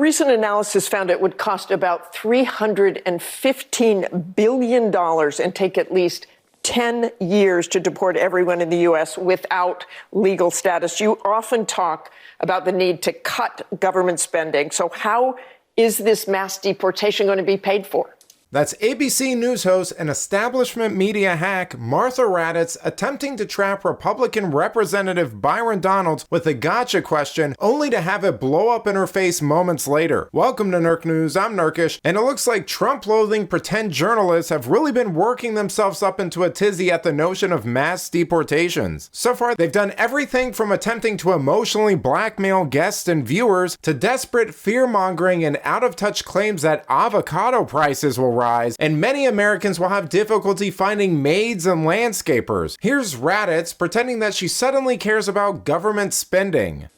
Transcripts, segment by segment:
recent analysis found it would cost about $315 billion and take at least 10 years to deport everyone in the U.S. without legal status. You often talk about the need to cut government spending. So how is this mass deportation going to be paid for? That's ABC News host and establishment media hack Martha Raddatz attempting to trap Republican Representative Byron Donalds with a gotcha question, only to have it blow up in her face moments later. Welcome to Nerk News, I'm Nerkish, and it looks like Trump-loathing pretend journalists have really been working themselves up into a tizzy at the notion of mass deportations. So far, they've done everything from attempting to emotionally blackmail guests and viewers to desperate fear-mongering and out-of-touch claims that avocado prices will rise, and many Americans will have difficulty finding maids and landscapers. Here's Raddatz pretending that she suddenly cares about government spending.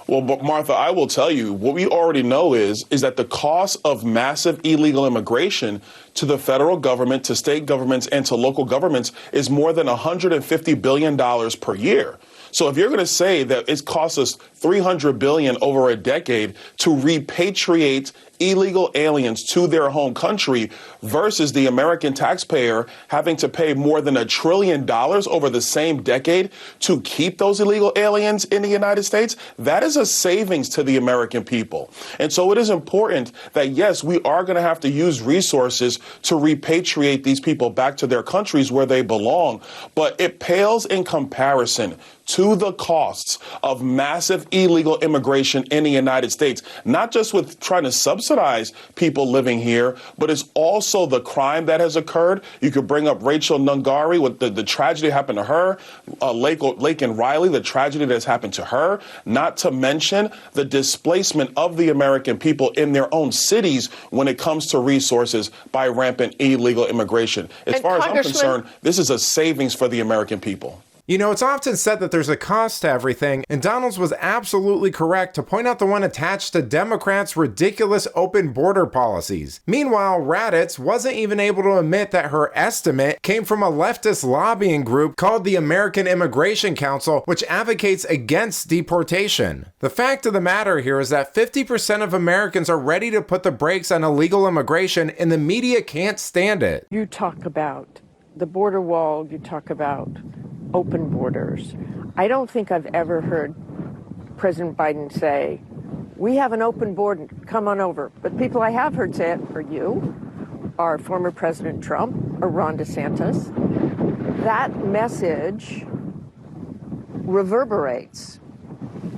Well, but Martha, I will tell you, what we already know is that the cost of massive illegal immigration to the federal government, to state governments, and to local governments is more than $150 billion per year. So if you're going to say that it costs us $300 billion over a decade to repatriate illegal aliens to their home country versus the American taxpayer having to pay more than $1 trillion over the same decade to keep those illegal aliens in the United States, that is a savings to the American people. And so it is important that, yes, we are going to have to use resources to repatriate these people back to their countries where they belong. But it pales in comparison to the costs of massive illegal immigration in the United States, not just with trying to subsidize people living here, but it's also the crime that has occurred. You could bring up Rachel Nungari with the tragedy that happened to her, Lake and Riley, the tragedy that's happened to her, not to mention the displacement of the American people in their own cities when it comes to resources by rampant illegal immigration. As far as I'm concerned, this is a savings for the American people. You know, it's often said that there's a cost to everything, and Donalds was absolutely correct to point out the one attached to Democrats' ridiculous open border policies. Meanwhile, Raddatz wasn't even able to admit that her estimate came from a leftist lobbying group called the American Immigration Council, which advocates against deportation. The fact of the matter here is that 50% of Americans are ready to put the brakes on illegal immigration, and the media can't stand it. You talk about the border wall, you talk about open borders. I don't think I've ever heard President Biden say, we have an open border, come on over. But people I have heard say it are you, are former President Trump, or Ron DeSantis. That message reverberates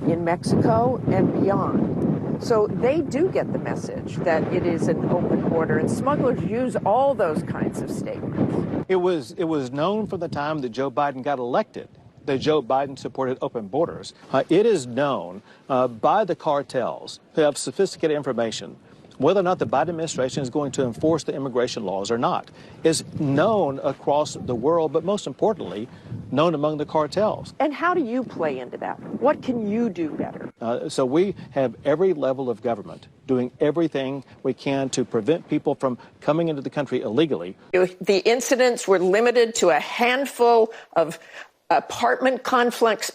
in Mexico and beyond. So they do get the message that it is an open border, and smugglers use all those kinds of statements. It was known from the time that Joe Biden got elected that Joe Biden supported open borders. It is known by the cartels who have sophisticated information whether or not the Biden administration is going to enforce the immigration laws or not. Is known across the world, but most importantly, known among the cartels. And how do you play into that? What can you do better? So we have every level of government doing everything we can to prevent people from coming into the country illegally. The incidents were limited to a handful of apartment complexes,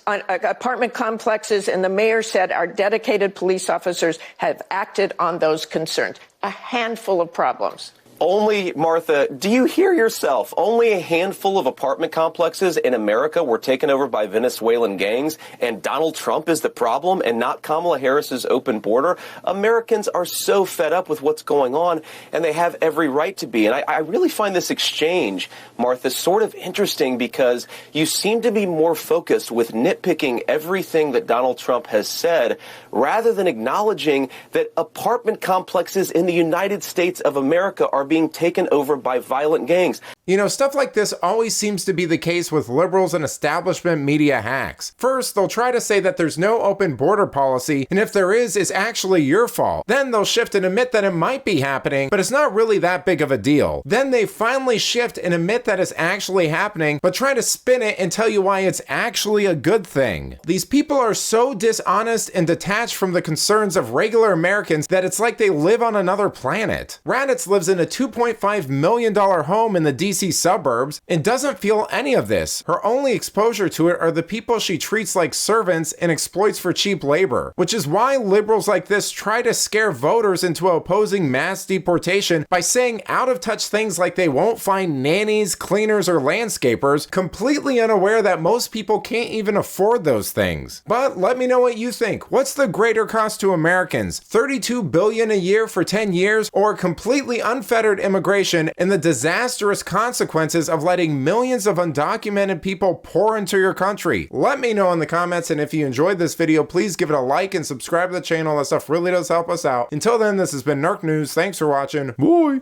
and the mayor said our dedicated police officers have acted on those concerns. A handful of problems. Only, Martha, do you hear yourself? Only a handful of apartment complexes in America were taken over by Venezuelan gangs, and Donald Trump is the problem and not Kamala Harris's open border. Americans are so fed up with what's going on, and they have every right to be. And I really find this exchange, Martha, sort of interesting because you seem to be more focused with nitpicking everything that Donald Trump has said rather than acknowledging that apartment complexes in the United States of America are being taken over by violent gangs. You know, stuff like this always seems to be the case with liberals and establishment media hacks. First, they'll try to say that there's no open border policy, and if there is, it's actually your fault. Then they'll shift and admit that it might be happening, but it's not really that big of a deal. Then they finally shift and admit that it's actually happening, but try to spin it and tell you why it's actually a good thing. These people are so dishonest and detached from the concerns of regular Americans that it's like they live on another planet. Raddatz lives in a $2.5 million home in the DC DC suburbs and doesn't feel any of this. Her only exposure to it are the people she treats like servants and exploits for cheap labor, which is why liberals like this try to scare voters into opposing mass deportation by saying out-of-touch things like they won't find nannies, cleaners, or landscapers, completely unaware that most people can't even afford those things. But let me know what you think. What's the greater cost to Americans? $32 billion a year for 10 years, or completely unfettered immigration and the disastrous consequences of letting millions of undocumented people pour into your country? Let me know in the comments, and if you enjoyed this video, please give it a like and subscribe to the channel. That stuff really does help us out. Until then, this has been Nerk News. Thanks for watching. Bye!